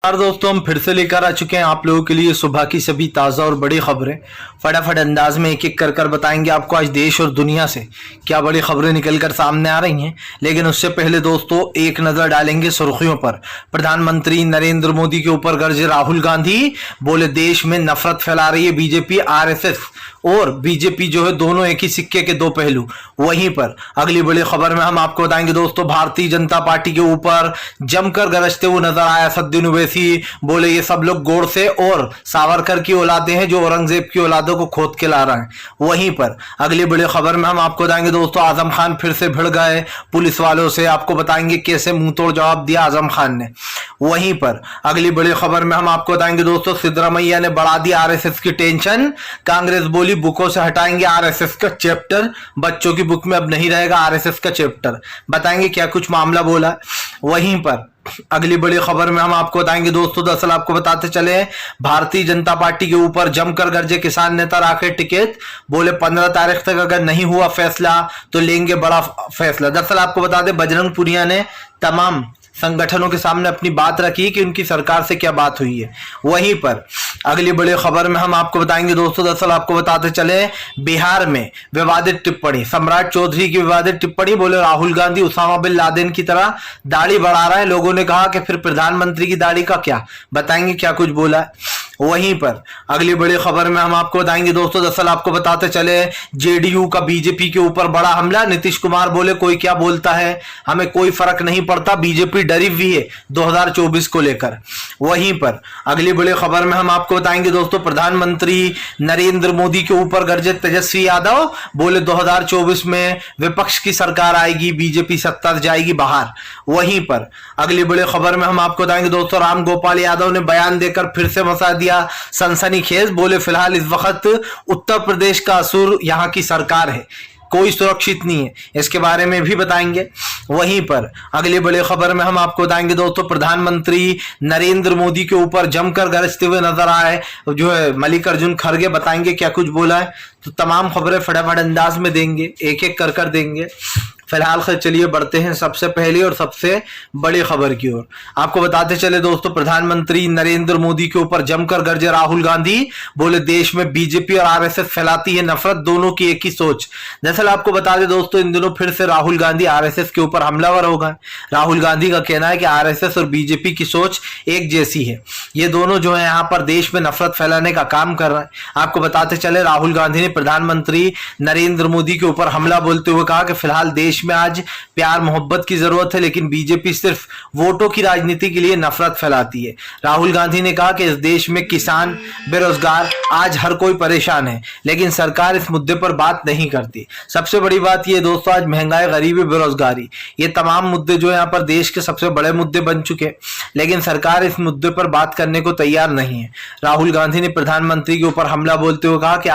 दोस्तों हम फिर से लेकर आ चुके हैं आप लोगों के लिए सुबह की सभी ताज़ा और बड़ी खबरें। फटाफट अंदाज में एक एक कर बताएंगे आपको आज देश और दुनिया से क्या बड़ी खबरें निकल कर सामने आ रही हैं। लेकिन उससे पहले दोस्तों एक नज़र डालेंगे सुर्खियों पर। प्रधानमंत्री नरेंद्र मोदी के ऊपर गरजे राहुल गांधी, बोले देश में नफरत फैला रही है बीजेपी। आरएसएस और बीजेपी जो है दोनों एक ही सिक्के के दो पहलू। वहीं पर अगली बड़ी खबर में हम आपको बताएंगे दोस्तों, भारतीय जनता पार्टी के ऊपर जमकर गरजते हुए नजर आया सद्दीन ओवैसी। बोले ये सब लोग गोडसे और सावरकर की औलादे हैं जो औरंगजेब की औलादों को खोद के ला रहे हैं। वहीं पर अगली बड़ी खबर में हम आपको बताएंगे दोस्तों, आजम खान फिर से भिड़ गए पुलिस वालों से। आपको बताएंगे कैसे मुंह तोड़ जवाब दिया आजम खान ने। वहीं पर अगली बड़ी खबर में हम आपको बताएंगे दोस्तों, सिद्धरामैया ने बढ़ा दी आरएसएस की टेंशन। कांग्रेस बोली बुकों से हटाएंगे आरएसएस का चैप्टर, बच्चों की बुक में अब नहीं रहेगा आरएसएस का चैप्टर। बताएंगे क्या कुछ मामला बोला। वहीं पर अगली बड़ी खबर में हम आपको बताएंगे दोस्तों, दरअसल आपको बताते चले भारतीय जनता पार्टी के ऊपर जमकर गरजे किसान नेता राकेश टिकैत। बोले 15 तारीख तक अगर नहीं हुआ फैसला तो लेंगे बड़ा फैसला। दरअसल आपको बता दें बजरंग पुनिया ने तमाम संगठनों के सामने अपनी बात रखी कि उनकी सरकार से क्या बात हुई है। वहीं पर अगली बड़ी खबर में हम आपको बताएंगे दोस्तों, दरअसल आपको बताते चले बिहार में विवादित टिप्पणी, सम्राट चौधरी की विवादित टिप्पणी। बोले राहुल गांधी उसामा बिन लादेन की तरह दाढ़ी बढ़ा रहा है। लोगों ने कहा कि फिर प्रधानमंत्री की दाढ़ी का क्या, बताएंगे क्या कुछ बोला है। वहीं पर अगली बड़ी खबर में हम आपको बताएंगे दोस्तों, दरअसल आपको बताते चले जेडीयू का बीजेपी के ऊपर बड़ा हमला। नीतीश कुमार बोले कोई क्या बोलता है हमें कोई फर्क नहीं पड़ता, बीजेपी डरी हुई है 2024 को लेकर। वहीं पर अगली बड़ी खबर में हम आपको बताएंगे दोस्तों, प्रधानमंत्री नरेंद्र मोदी के ऊपर गरजे तेजस्वी यादव। बोले 2024 में विपक्ष की सरकार आएगी, बीजेपी सत्ता जाएगी बाहर। वहीं पर अगली बड़ी खबर में हम आपको बताएंगे दोस्तों, राम गोपाल यादव ने बयान देकर फिर से मचा दिया सनसनीखेज। बोले फिलहाल इस वक्त उत्तर प्रदेश का असुर यहां की सरकार है, कोई सुरक्षित नहीं है, इसके बारे में भी बताएंगे। वहीं पर अगली बड़ी खबर में हम आपको बताएंगे दोस्तों, प्रधानमंत्री नरेंद्र मोदी के ऊपर जमकर गरजते हुए नजर आए जो है मल्लिकार्जुन खड़गे। बताएंगे क्या कुछ बोला है। तो तमाम खबरें फटाफट अंदाज में देंगे, एक एक कर देंगे। फिलहाल चलिए बढ़ते हैं सबसे पहली और सबसे बड़ी खबर की ओर। आपको बताते चले दोस्तों, प्रधानमंत्री नरेंद्र मोदी के ऊपर जमकर गरजे राहुल गांधी। बोले देश में बीजेपी और आरएसएस फैलाती है नफरत, दोनों की एक ही सोच। दरअसल आपको बता दें दोस्तों, इन दिनों फिर से राहुल गांधी आरएसएस के ऊपर हमलावर हो गए। राहुल गांधी का कहना है कि आरएसएस और बीजेपी की सोच एक जैसी है, ये दोनों जो है यहाँ पर देश में नफरत फैलाने का काम कर रहे हैं। आपको बताते चले राहुल गांधी ने प्रधानमंत्री नरेंद्र मोदी के ऊपर हमला बोलते हुए कहा कि फिलहाल देश में आज प्यार मोहब्बत की जरूरत है, लेकिन बीजेपी सिर्फ वोटों की राजनीति के लिए नफरत फैलाती है। राहुल गांधी ने कहा कि इस देश में किसान, बेरोजगार, आज हर कोई परेशान है, लेकिन सरकार इस मुद्दे पर बात नहीं करती। सबसे बड़ी बात यह दोस्तों, आज महंगाई, गरीबी, बेरोजगारी, ये तमाम मुद्दे जो यहाँ पर देश के सबसे बड़े मुद्दे बन चुके, लेकिन सरकार इस मुद्दे पर बात करने को तैयार नहीं है। राहुल गांधी ने प्रधानमंत्री के ऊपर हमला बोलते हुए कहा कि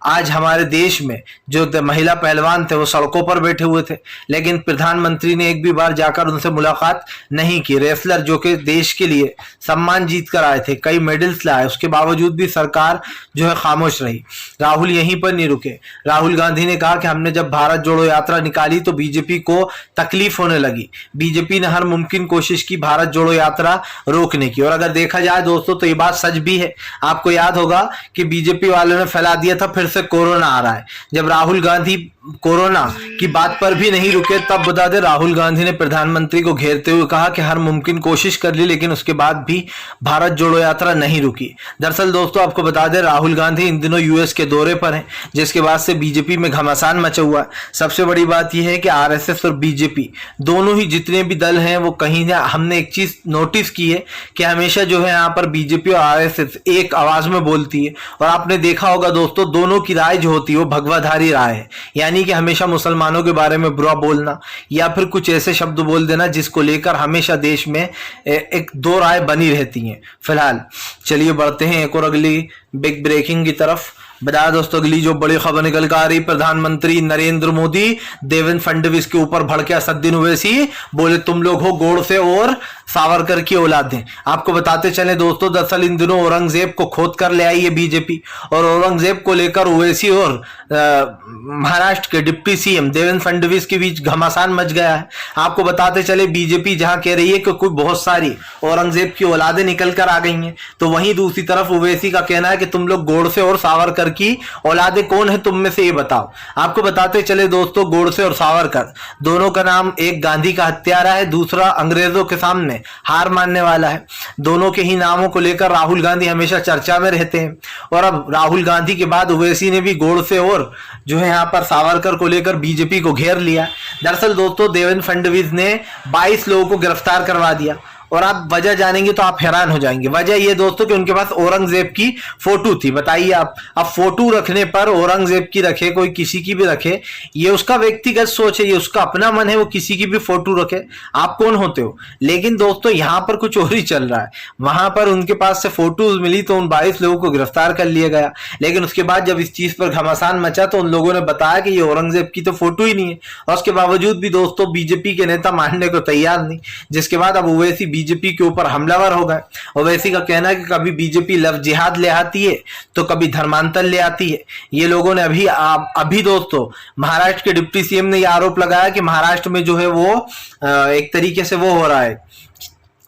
आज हमारे देश में जो महिला पहलवान थे वो सड़कों पर बैठे हुए थे, लेकिन प्रधानमंत्री ने एक भी बार जाकर उनसे मुलाकात नहीं की। रेसलर जो कि देश के लिए सम्मान जीत कर आए थे, कई मेडल्स लाए, उसके बावजूद भी सरकार जो है खामोश रही। राहुल यहीं पर नहीं रुके। राहुल गांधी ने कहा कि हमने जब भारत जोड़ो यात्रा निकाली तो बीजेपी को तकलीफ होने लगी। बीजेपी ने हर मुमकिन कोशिश की भारत जोड़ो यात्रा रोकने की, और अगर देखा जाए दोस्तों तो ये बात सच भी है। आपको याद होगा कि बीजेपी वालों ने फैला दिया था फिर से कोरोना आ रहा है। जब राहुल गांधी कोरोना की बात पर भी नहीं रुके, तब बता दे राहुल गांधी ने प्रधानमंत्री को घेरते हुए कहा कि हर मुमकिन कोशिश कर ली, लेकिन उसके बाद भी भारत जोड़ो यात्रा नहीं रुकी। दरअसल दोस्तों आपको बता दें राहुल गांधी इन दिनों यूएस के दौरे पर हैं, जिसके बाद से बीजेपी में घमासान मचा हुआ है। सबसे बड़ी बात यह है कि आरएसएस और बीजेपी दोनों ही जितने भी दल हैं वो कहीं ना, हमने एक चीज नोटिस की है कि हमेशा जो है यहाँ पर बीजेपी और आरएसएस एक आवाज में बोलती है। और आपने देखा होगा दोस्तों, दोनों की राय जो होती है वो भगवाधारी राय है, यानी कि हमेशा मुसलमानों के बारे में बुरा बोलना या फिर कुछ ऐसे शब्द बोल देना जिसको लेकर हमेशा देश में एक दो राय बनी रहती हैं। फिलहाल चलिए बढ़ते हैं एक और अगली बिग ब्रेकिंग की तरफ। बता दोस्तों अगली जो बड़ी खबर निकल कर आ रही, प्रधानमंत्री नरेंद्र मोदी देवेंद्र फडणवीस के ऊपर भड़के सद्दीन ओवैसी। बोले तुम लोग हो गोडसे और सावरकर की औलादें। आपको बताते चले दोस्तों, दरअसल इन दिनों औरंगजेब को खोद कर ले आई है बीजेपी, और औरंगजेब को लेकर ओवैसी और महाराष्ट्र के डिप्टी सीएम देवेंद्र फडणवीस के बीच घमासान मच गया है। आपको बताते चले बीजेपी जहां कह रही है कि कोई बहुत सारी औरंगजेब की औलादें निकल कर आ गई हैं, तो वहीं दूसरी तरफ ओवैसी का कहना है कि तुम लोग गोडसे और सावरकर की औलादें कौन है, तुम में से ये बताओ। आपको बताते चले दोस्तों, गोडसे और सावरकर दोनों का नाम, एक गांधी का हत्यारा है, दूसरा अंग्रेजों के सामने हार मानने वाला है। दोनों के ही नामों को लेकर राहुल गांधी हमेशा चर्चा में रहते हैं, और अब राहुल गांधी के बाद ओवैसी ने भी गोडसे और जो है यहाँ पर सावरकर को लेकर बीजेपी को घेर लिया। दरअसल दोस्तों, देवेंद्र फडणवीस ने 22 लोगों को गिरफ्तार करवा दिया, और आप वजह जानेंगे तो आप हैरान हो जाएंगे। वजह ये दोस्तों कि उनके पास औरंगजेब की फोटो थी। बताइए आप, अब फोटो रखने पर औरंगजेब की रखे, कोई किसी की भी रखे, ये उसका व्यक्तिगत सोच है, ये उसका अपना मन है, वो किसी की भी फोटो रखे, आप कौन होते हो। लेकिन दोस्तों यहां पर कुछ और ही चल रहा है। वहां पर उनके पास से फोटोज मिली तो उन 22 लोगों को गिरफ्तार कर लिया गया, लेकिन उसके बाद जब इस चीज पर घमासान मचा तो उन लोगों ने बताया कि ये औरंगजेब की तो फोटो ही नहीं है, और उसके बावजूद भी दोस्तों बीजेपी के नेता मानने को तैयार नहीं, जिसके बाद अब ओवैसी बीजेपी के ऊपर हमलावर हो गए। ओवैसी का कहना है कि कभी बीजेपी लव जिहाद ले आती है तो कभी धर्मांतर ले आती है। ये लोगों ने अभी दोस्तों महाराष्ट्र के डिप्टी सीएम ने यह आरोप लगाया कि महाराष्ट्र में जो है वो एक तरीके से वो हो रहा है,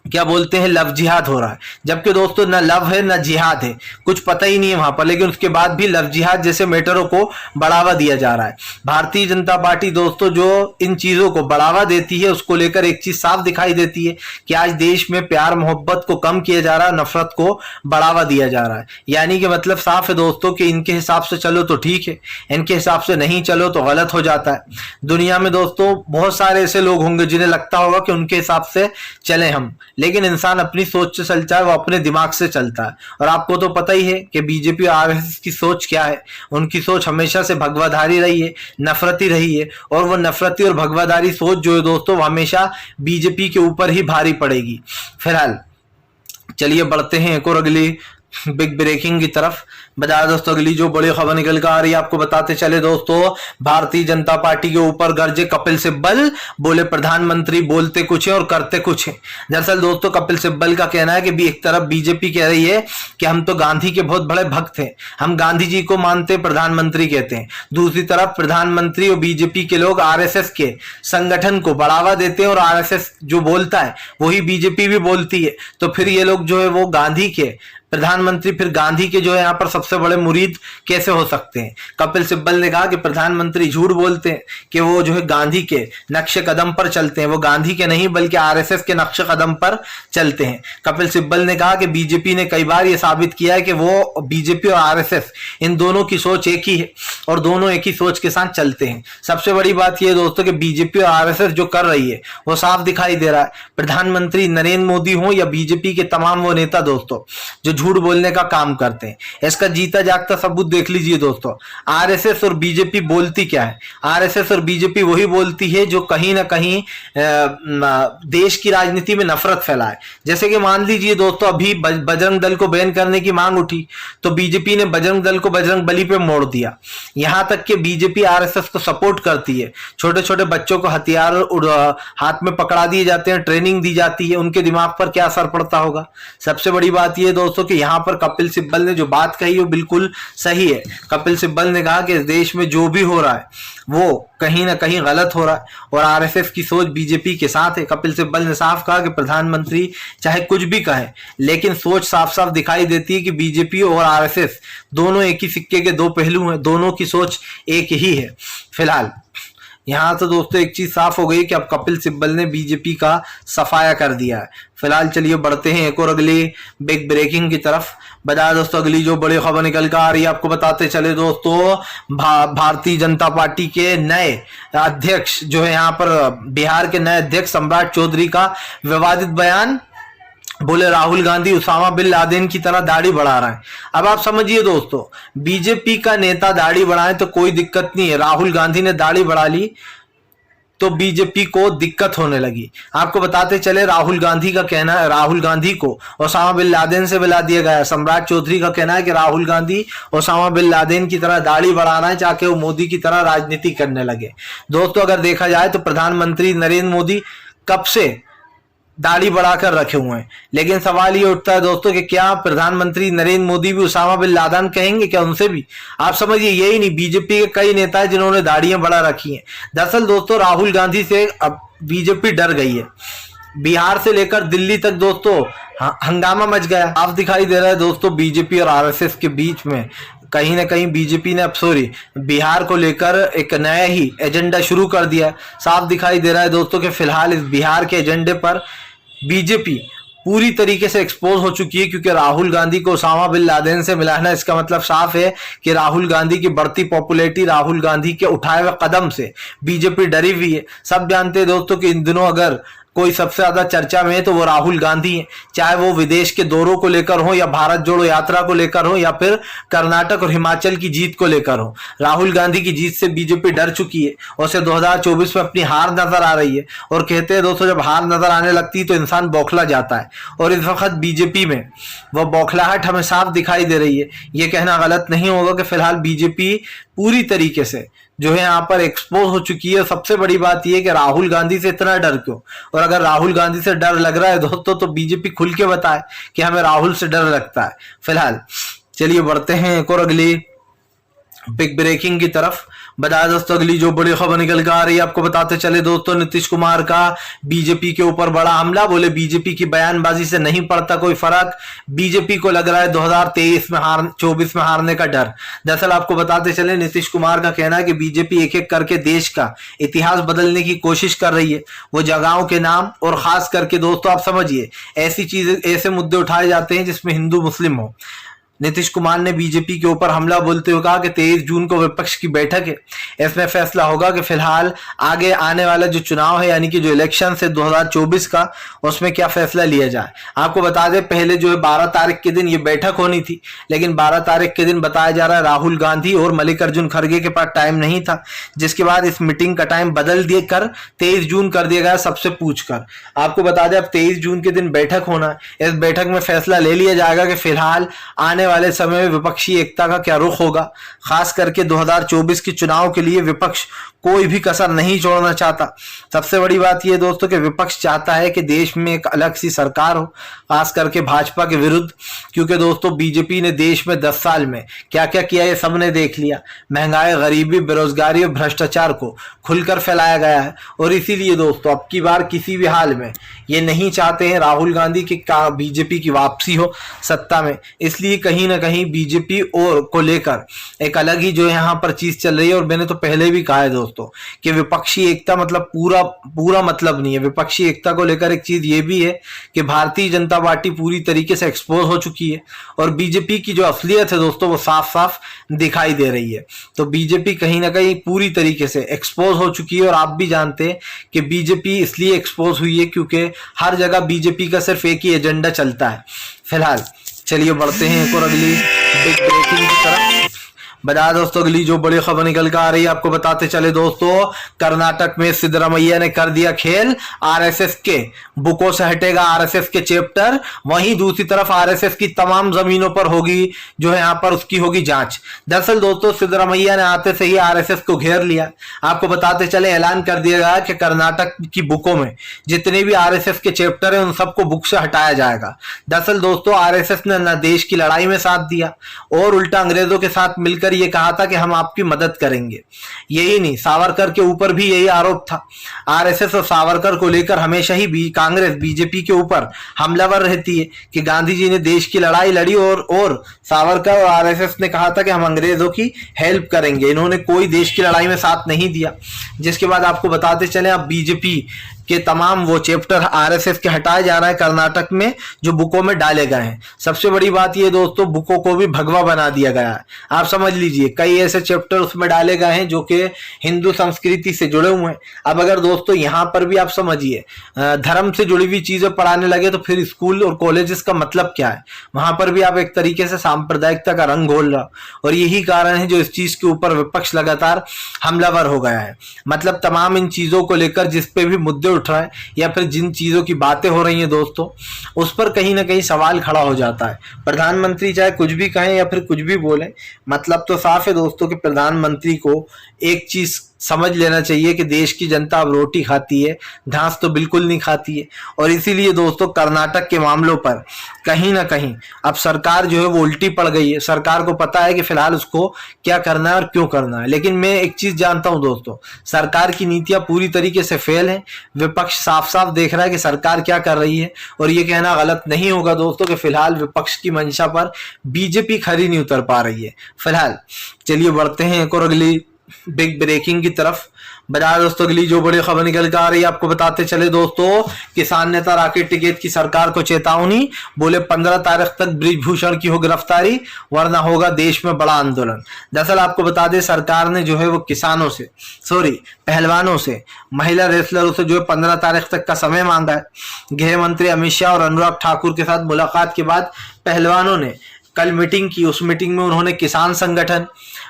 क्या बोलते हैं, लव जिहाद हो रहा है, जबकि दोस्तों ना लव है ना जिहाद है, कुछ पता ही नहीं है वहां पर, लेकिन उसके बाद भी लव जिहाद जैसे मैटरों को बढ़ावा दिया जा रहा है। भारतीय जनता पार्टी दोस्तों जो इन चीजों को बढ़ावा देती है, उसको लेकर एक चीज साफ दिखाई देती है कि आज देश में प्यार मोहब्बत को कम किया जा रहा है, नफरत को बढ़ावा दिया जा रहा है। यानी कि मतलब साफ है दोस्तों कि इनके हिसाब से चलो तो ठीक है, इनके हिसाब से नहीं चलो तो गलत हो जाता है। दुनिया में दोस्तों बहुत सारे ऐसे लोग होंगे जिन्हें लगता होगा कि उनके हिसाब से चले हम, लेकिन इंसान अपनी सोच से चलता है, वो अपने दिमाग से चलता है। और आपको तो पता ही है कि बीजेपी और आरएसएस की सोच क्या है। उनकी सोच हमेशा से भगवाधारी रही है, नफरती रही है, और वो नफरती और भगवाधारी सोच जो है दोस्तों वो हमेशा बीजेपी के ऊपर ही भारी पड़ेगी। फिलहाल चलिए बढ़ते हैं एक और अगली बिग ब्रेकिंग की तरफ। बता दोस्तों अगली जो बड़ी खबर निकल कर आ रही है, आपको बताते चले दोस्तों, भारतीय जनता पार्टी के ऊपर गरजे कपिल सिब्बल, बोले प्रधानमंत्री बोलते कुछ है और करते कुछ है। दरअसल दोस्तों कपिल सिब्बल का कहना है कि भी एक तरफ बीजेपी कह रही है कि हम तो गांधी के बहुत बड़े भक्त हैं, हम गांधी जी को मानते, प्रधानमंत्री कहते हैं। दूसरी तरफ प्रधानमंत्री और बीजेपी के लोग आरएसएस के संगठन को बढ़ावा देते हैं, और आरएसएस जो बोलता है वही बीजेपी भी बोलती है। तो फिर ये लोग जो है वो गांधी के प्रधानमंत्री, फिर गांधी के जो है यहाँ पर सबसे बड़े मुरीद कैसे हो सकते हैं। कपिल सिब्बल ने कहा कि प्रधानमंत्री झूठ बोलते हैं कि वो जो है गांधी के नक्शे कदम पर चलते हैं, वो गांधी के नहीं बल्कि आरएसएस के नक्शे कदम पर चलते हैं। कपिल सिब्बल ने कहा कि बीजेपी ने कई बार ये साबित किया है कि वो बीजेपी और आरएसएस इन दोनों की सोच एक ही है, और दोनों एक ही सोच के साथ चलते हैं। सबसे बड़ी बात यह दोस्तों कि बीजेपी और आरएसएस जो कर रही है वो साफ दिखाई दे रहा है। प्रधानमंत्री नरेंद्र मोदी हो या बीजेपी के तमाम वो नेता दोस्तों जो झूठ बोलने का काम करते हैं, इसका जीता जागता सबूत देख लीजिए दोस्तों। आरएसएस और बीजेपी बोलती क्या है? आरएसएस और बीजेपी वही बोलती है जो कहीं ना कहीं देश की राजनीति में नफरत फैलाए। जैसे कि मान लीजिए दोस्तों अभी बजरंग दल को बैन करने की मांग उठी तो बीजेपी ने बजरंग दल को बजरंग बली पे मोड़ दिया। यहां तक कि बीजेपी आरएसएस को सपोर्ट करती है। छोटे छोटे बच्चों को हथियार हाथ में पकड़ा दिए जाते हैं, ट्रेनिंग दी जाती है, उनके दिमाग पर क्या असर पड़ता होगा। सबसे बड़ी बात यह दोस्तों कि यहां पर कपिल सिब्बल ने जो बात कही वो बिल्कुल सही है। कपिल सिब्बल ने कहा कि देश में जो भी हो रहा है वो कहीं ना कहीं गलत हो रहा है, और आरएसएस की सोच बीजेपी के साथ है। कपिल सिब्बल ने साफ कहा कि प्रधानमंत्री चाहे कुछ भी कहे, लेकिन सोच साफ साफ दिखाई देती है कि बीजेपी और आरएसएस दोनों एक ही सिक्के के दो पहलू हैं, दोनों की सोच एक ही है। फिलहाल यहां तो दोस्तों एक चीज साफ हो गई कि अब कपिल सिब्बल ने बीजेपी का सफाया कर दिया है। फिलहाल चलिए बढ़ते हैं एक और अगली बिग ब्रेकिंग की तरफ। बता दोस्तों अगली जो बड़ी खबर निकल कर आ रही है, आपको बताते चले दोस्तों, भारतीय जनता पार्टी के नए अध्यक्ष जो है यहाँ पर बिहार के नए अध्यक्ष सम्राट चौधरी का विवादित बयान। बोले राहुल गांधी उसामा बिन लादेन की तरह दाढ़ी बढ़ा रहा है। अब आप समझिए दोस्तों, बीजेपी का नेता दाढ़ी बढ़ाए तो कोई दिक्कत नहीं है, राहुल गांधी ने दाढ़ी बढ़ा ली तो बीजेपी को दिक्कत होने लगी। आपको बताते चले राहुल गांधी का कहना है, राहुल गांधी को ओसामा बिन लादेन से मिला दिया गया। सम्राट चौधरी का कहना है कि Rahul Gandhi Osama bin Laden की तरह दाढ़ी बढ़ाना है चाहे वो मोदी की तरह राजनीति करने लगे। दोस्तों अगर देखा जाए तो प्रधानमंत्री नरेंद्र मोदी कब से दाढ़ी बढ़ाकर रखे हुए हैं। लेकिन सवाल ये उठता है दोस्तों कि क्या प्रधानमंत्री नरेंद्र मोदी भी उसामा बिन लादेन कहेंगे क्या उनसे भी? आप समझिए, यही नहीं, बीजेपी के कई नेता हैं जिन्होंने दाढ़ियां बढ़ा रखी हैं। दरअसल दोस्तों राहुल गांधी से अब बीजेपी डर गई है। बिहार से लेकर दिल्ली तक दोस्तों हंगामा मच गया। साफ दिखाई दे रहा है दोस्तों बीजेपी और आरएसएस के बीच में कहीं ना कहीं बीजेपी ने अब बिहार को लेकर एक नया ही एजेंडा शुरू कर दिया। साफ दिखाई दे रहा है दोस्तों कि फिलहाल इस बिहार के एजेंडे पर बीजेपी पूरी तरीके से एक्सपोज हो चुकी है, क्योंकि राहुल गांधी को उसामा बिन लादेन से मिलाना, इसका मतलब साफ है कि राहुल गांधी की बढ़ती पॉपुलैरिटी, राहुल गांधी के उठाए हुए कदम से बीजेपी डरी हुई है। सब जानते हैं दोस्तों कि इन दिनों अगर कोई सबसे ज्यादा चर्चा में है तो वो राहुल गांधी है, चाहे वो विदेश के दौरों को लेकर हो या भारत जोड़ो यात्रा को लेकर हो या फिर कर्नाटक और हिमाचल की जीत को लेकर हो। राहुल गांधी की जीत से बीजेपी डर चुकी है और उसे 2024 में अपनी हार नजर आ रही है। और कहते हैं दोस्तों जब हार नजर आने लगती है तो इंसान बौखला जाता है, और इस वक्त बीजेपी में वह बौखलाहट हमें साफ दिखाई दे रही है। यह कहना गलत नहीं होगा कि फिलहाल बीजेपी पूरी तरीके से जो है यहाँ पर एक्सपोज हो चुकी है। सबसे बड़ी बात यह कि राहुल गांधी से इतना डर क्यों, और अगर राहुल गांधी से डर लग रहा है दोस्तों तो बीजेपी खुल के बताए कि हमें राहुल से डर लगता है। फिलहाल चलिए बढ़ते हैं एक और अगली बिग ब्रेकिंग की तरफ। बताया दोस्तों अगली जो बड़ी खबर निकल कर आ रही है, आपको बताते चले दोस्तों, नीतीश कुमार का बीजेपी के ऊपर बड़ा हमला। बोले बीजेपी की बयानबाजी से नहीं पड़ता कोई फर्क, बीजेपी को लग रहा है 2023 में 24 में हारने का डर। दरअसल आपको बताते चले नीतीश कुमार का कहना है कि बीजेपी एक एक करके देश का इतिहास बदलने की कोशिश कर रही है। वो जगहों के नाम और खास करके दोस्तों आप समझिए ऐसी चीजें, ऐसे मुद्दे उठाए जाते हैं जिसमें हिंदू मुस्लिम हो। नीतीश कुमार ने बीजेपी के ऊपर हमला बोलते हुए कहा कि 23 जून को विपक्ष की बैठक है, इसमें फैसला होगा कि फिलहाल आगे आने वाला जो चुनाव है यानी कि जो इलेक्शन है 2024 का, उसमें क्या फैसला लिया जाए। आपको बता दें पहले जो है 12 तारीख के दिन ये बैठक होनी थी, लेकिन 12 तारीख के दिन बताया जा रहा है राहुल गांधी और मल्लिकार्जुन खड़गे के पास टाइम नहीं था, जिसके बाद इस मीटिंग का टाइम बदल दिए कर 23 जून कर दिया गया सबसे पूछकर। आपको बता दें अब 23 जून के दिन बैठक होना है। इस बैठक में फैसला ले लिया जाएगा कि फिलहाल आने वाले समय में विपक्षी एकता का क्या रुख होगा। खास करके 2024 के चुनाव के लिए विपक्ष कोई भी कसर नहीं छोड़ना चाहता। सबसे बड़ी बात यह दोस्तों कि विपक्ष चाहता है कि देश में एक अलग सी सरकार हो, खास करके भाजपा के विरुद्ध, क्योंकि दोस्तों बीजेपी ने देश में 10 साल में क्या क्या किया ये सबने देख लिया। महंगाई, गरीबी, बेरोजगारी और भ्रष्टाचार को खुलकर फैलाया गया है, और इसीलिए दोस्तों अब की बार किसी भी हाल में ये नहीं चाहते हैं राहुल गांधी की बीजेपी की वापसी हो सत्ता में। इसलिए कहीं ना कहीं बीजेपी और को लेकर एक अलग ही जो यहाँ पर चीज चल रही है। और मैंने तो पहले भी कहा है दोस्तों कि विपक्षी एकता मतलब पूरा मतलब नहीं है। विपक्षी एकता को लेकर एक चीज ये भी है कि भारतीय जनता पार्टी पूरी तरीके से एक्सपोज हो चुकी है, और बीजेपी की जो असलियत है दोस्तों वो साफ साफ दिखाई दे रही है। तो बीजेपी कहीं ना कहीं पूरी तरीके से एक्सपोज हो चुकी है, और आप भी जानते हैं कि बीजेपी इसलिए एक्सपोज हुई है क्योंकि हर जगह बीजेपी का सिर्फ एक ही एजेंडा चलता है। फिलहाल चलिए बढ़ते हैं एक और अगली बिग ब्रेकिंग की तरफ। बता दोस्तों अगली जो बड़ी खबर निकल कर आ रही है, आपको बताते चले दोस्तों, कर्नाटक में सिद्धरामैया ने कर दिया खेल। आरएसएस के बुकों से हटेगा आरएसएस के चैप्टर, वहीं दूसरी तरफ आरएसएस की तमाम जमीनों पर होगी जो है यहाँ पर उसकी होगी जांच। दरअसल दोस्तों सिद्धरामैया ने आते से ही आरएसएस को घेर लिया। आपको बताते चले ऐलान कर दिया गया कि कर्नाटक की बुकों में जितने भी आरएसएस के चैप्टर है उन सबको बुक से हटाया जाएगा। दरअसल दोस्तों आरएसएस ने न देश की लड़ाई में साथ दिया और उल्टा अंग्रेजों के साथ मिलकर ये कहा था कि हम आपकी मदद करेंगे। यही नहीं, सावरकर के ऊपर भी यही आरोप था। आरएसएस और सावरकर को लेकर हमेशा ही कांग्रेस बीजेपी के ऊपर हमलावर रहती है कि गांधी जी ने देश की लड़ाई लड़ी और सावरकर और आरएसएस ने कहा था कि हम अंग्रेजों की हेल्प करेंगे। इन्होंने कोई देश की लड़ाई में साथ नहीं दिया। जिसके बाद आपको बताते चले अब बीजेपी के तमाम वो चैप्टर आरएसएस के हटाए जा रहे हैं कर्नाटक में जो बुकों में डाले गए हैं। सबसे बड़ी बात ये दोस्तों बुकों को भी भगवा बना दिया गया है। आप समझ लीजिए कई ऐसे चैप्टर उसमें डाले गए हैं जो कि हिंदू संस्कृति से जुड़े हुए हैं। अब अगर दोस्तों यहाँ पर भी आप समझिए धर्म से जुड़ी हुई चीजें पढ़ाने लगे तो फिर स्कूल और कॉलेजेस का मतलब क्या है। वहां पर भी आप एक तरीके से सांप्रदायिकता का रंग घोल रहा, और यही कारण है जो इस चीज के ऊपर विपक्ष लगातार हमलावर हो गया है। मतलब तमाम इन चीजों को लेकर जिस पे भी मुद्दे उठ रहा है या फिर जिन चीजों की बातें हो रही हैं दोस्तों उस पर कहीं ना कहीं सवाल खड़ा हो जाता है। प्रधानमंत्री चाहे कुछ भी कहें या फिर कुछ भी बोले, मतलब तो साफ है दोस्तों कि प्रधानमंत्री को एक चीज समझ लेना चाहिए कि देश की जनता अब रोटी खाती है, घास तो बिल्कुल नहीं खाती है। और इसीलिए दोस्तों कर्नाटक के मामलों पर कहीं ना कहीं अब सरकार जो है वो उल्टी पड़ गई है। सरकार को पता है कि फिलहाल उसको क्या करना है और क्यों करना है। लेकिन मैं एक चीज जानता हूं दोस्तों, सरकार की नीतियां पूरी तरीके से फेल है। विपक्ष साफ साफ देख रहा है कि सरकार क्या कर रही है, और ये कहना गलत नहीं होगा दोस्तों कि फिलहाल विपक्ष की मंशा पर बीजेपी खरी नहीं उतर पा रही है फिलहाल। चलिए बढ़ते हैं एक और अगली बिग ब्रेकिंग की तरफ। बता दोस्तों अगली जो बड़ी खबर निकल कर आ रही है आपको बताते चले दोस्तों, किसान नेता राकेश टिकैत की सरकार को चेतावनी, बोले 15 तारीख तक ब्रिजभूषण की हो गिरफ्तारी वरना होगा देश में बड़ा आंदोलन। दरअसल आपको बता दें सरकार ने जो है वो किसानों से पहलवानों से, महिला रेसलरों से जो है 15 तारीख तक का समय मांगा है। गृह मंत्री अमित शाह और अनुराग ठाकुर के साथ मुलाकात के बाद पहलवानों ने कल मीटिंग की। उस मीटिंग में उन्होंने किसान संगठन,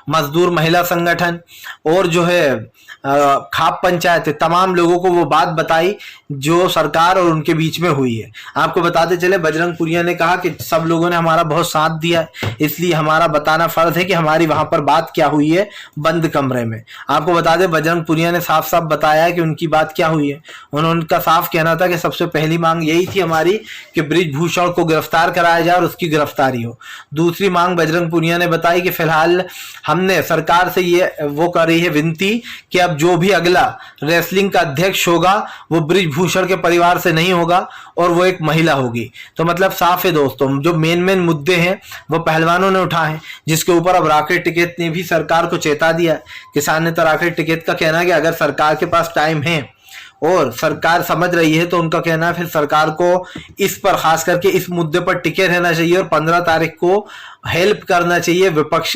मजदूर महिला संगठन और जो है खाप पंचायत तमाम लोगों को वो बात बताई जो सरकार और उनके बीच में हुई है। आपको बताते चले बजरंग पुनिया ने कहा कि सब लोगों ने हमारा बहुत साथ दिया है, इसलिए हमारा बताना फर्ज है कि हमारी वहां पर बात क्या हुई है बंद कमरे में। आपको बता दें बजरंग पुनिया ने साफ साफ बताया है कि उनकी बात क्या हुई है। उनका साफ कहना था कि सबसे पहली मांग यही थी हमारी कि ब्रिजभूषण को गिरफ्तार कराया जाए और उसकी गिरफ्तारी हो। दूसरी मांग बजरंग पुनिया ने बताई कि फिलहाल हमने सरकार से ये वो करी है विनती कि अब जो भी अगला रेसलिंग का अध्यक्ष होगा वो ब्रिजभूषण के परिवार से नहीं होगा और वो एक महिला होगी। तो मतलब साफ है दोस्तों, जो मेन मुद्दे हैं वो पहलवानों ने उठाए हैं, जिसके ऊपर अब राकेश टिकैत ने भी सरकार को चेता दिया। किसान नेता राकेश टिकैत का कहना है कि अगर सरकार के पास टाइम है और सरकार समझ रही है तो उनका कहना है फिर सरकार को इस पर खास करके इस मुद्दे पर टिके रहना चाहिए और 15 तारीख को हेल्प करना चाहिए विपक्ष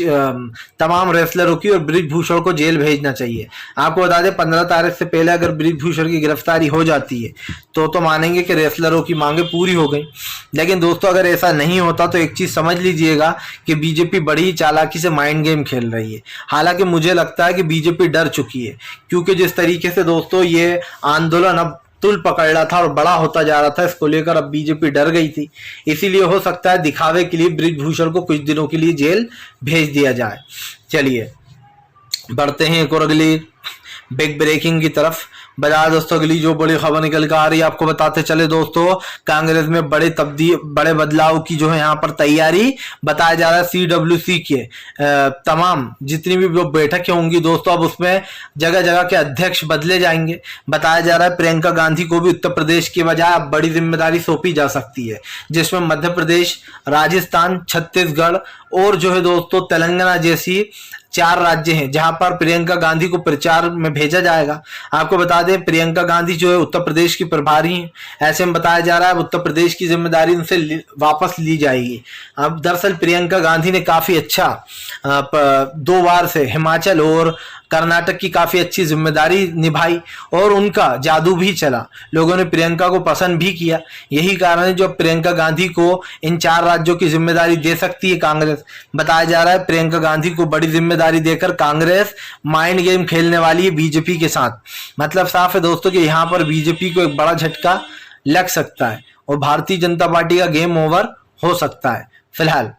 तमाम रेसलरों की और ब्रिजभूषण को जेल भेजना चाहिए। आपको बता दें 15 तारीख से पहले अगर ब्रिजभूषण की गिरफ्तारी हो जाती है तो मानेंगे कि रेसलरों की मांगे पूरी हो गई। लेकिन दोस्तों अगर ऐसा नहीं होता तो एक चीज समझ लीजिएगा कि बीजेपी बड़ी चालाकी से माइंड गेम खेल रही है। हालांकि मुझे लगता है कि बीजेपी डर चुकी है, क्योंकि जिस तरीके से दोस्तों ये आंदोलन अब तुल पकड़ रहा था और बड़ा होता जा रहा था, इसको लेकर अब बीजेपी डर गई थी। इसीलिए हो सकता है दिखावे के लिए ब्रिजभूषण को कुछ दिनों के लिए जेल भेज दिया जाए। चलिए बढ़ते हैं एक और अगली बिग ब्रेकिंग की तरफ। बता दोस्तों अगली जो बड़ी खबर निकल कर आ रही है आपको बताते चले दोस्तों, कांग्रेस में बड़े बदलाव की जो है यहाँ पर तैयारी बताया जा रहा है। CWC के तमाम जितनी भी जो बैठकें होंगी दोस्तों अब उसमें जगह जगह के अध्यक्ष बदले जाएंगे। बताया जा रहा है प्रियंका गांधी को भी उत्तर प्रदेश की बजाय अब बड़ी जिम्मेदारी सौंपी जा सकती है, जिसमें मध्य प्रदेश, राजस्थान, छत्तीसगढ़ और जो है दोस्तों तेलंगाना जैसी 4 राज्य हैं जहां पर प्रियंका गांधी को प्रचार में भेजा जाएगा। आपको बता दें प्रियंका गांधी जो है उत्तर प्रदेश की प्रभारी हैं। ऐसे में बताया जा रहा है उत्तर प्रदेश की जिम्मेदारी उनसे वापस ली जाएगी। अब दरअसल प्रियंका गांधी ने काफी अच्छा 2 बार से हिमाचल और कर्नाटक की काफी अच्छी जिम्मेदारी निभाई और उनका जादू भी चला, लोगों ने प्रियंका को पसंद भी किया। यही कारण है जो प्रियंका गांधी को इन 4 राज्यों की जिम्मेदारी दे सकती है कांग्रेस। बताया जा रहा है प्रियंका गांधी को बड़ी जिम्मेदारी देकर कांग्रेस माइंड गेम खेलने वाली है बीजेपी के साथ। मतलब साफ है दोस्तों कि यहाँ पर बीजेपी को एक बड़ा झटका लग सकता है और भारतीय जनता पार्टी का गेम ओवर हो सकता है फिलहाल।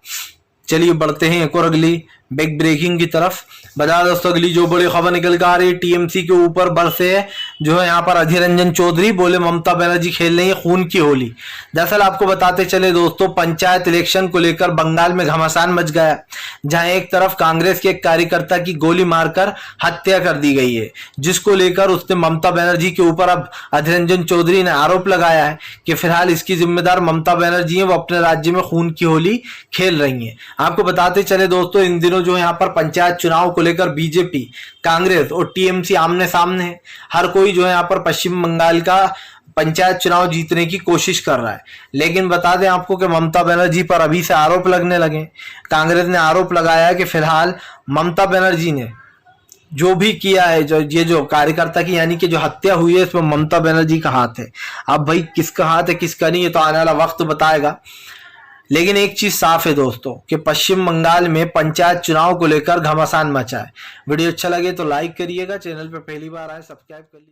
चलिए बढ़ते हैं एक और अगली बिग ब्रेकिंग की तरफ। बता दोस्तों अगली जो बड़ी खबर निकल कर आ रही है, टीएमसी के ऊपर बरसे जो है यहाँ पर अधीर रंजन चौधरी, बोले ममता बनर्जी खेल रही है खून की होली। दरअसल आपको बताते चले दोस्तों पंचायत इलेक्शन को लेकर बंगाल में घमासान मच गया, जहां एक तरफ कांग्रेस के एक कार्यकर्ता की गोली मारकर हत्या कर दी गई है, जिसको लेकर उसने ममता बनर्जी के ऊपर अब अधीर रंजन चौधरी ने आरोप लगाया है कि फिलहाल इसकी जिम्मेदार ममता बनर्जी है, वो अपने राज्य में खून की होली खेल रही है। आपको बताते चले दोस्तों इन दिनों जो यहाँ पर पंचायत चुनाव को लेकर बीजेपी, कांग्रेस और टीएमसी आमने सामने है। हर कोई जो है यहाँ पर पश्चिम बंगाल का पंचायत चुनाव जीतने की कोशिश कर रहा है। लेकिन बता दें आपको कि ममता बनर्जी पर अभी से आरोप लगने लगे। कांग्रेस ने आरोप लगाया है कि फिलहाल ममता बनर्जी ने जो भी किया है, जो कार्यकर्ता की यानी कि जो हत्या हुई है इसमें ममता बनर्जी का हाथ है। अब भाई किसका हाथ है किसका नहीं, ये तो आने वाला वक्त बताएगा। लेकिन एक चीज साफ है दोस्तों कि पश्चिम बंगाल में पंचायत चुनाव को लेकर घमासान मचा है। वीडियो अच्छा लगे तो लाइक करिएगा, चैनल पर पहली बार आए सब्सक्राइब कर लीजिए।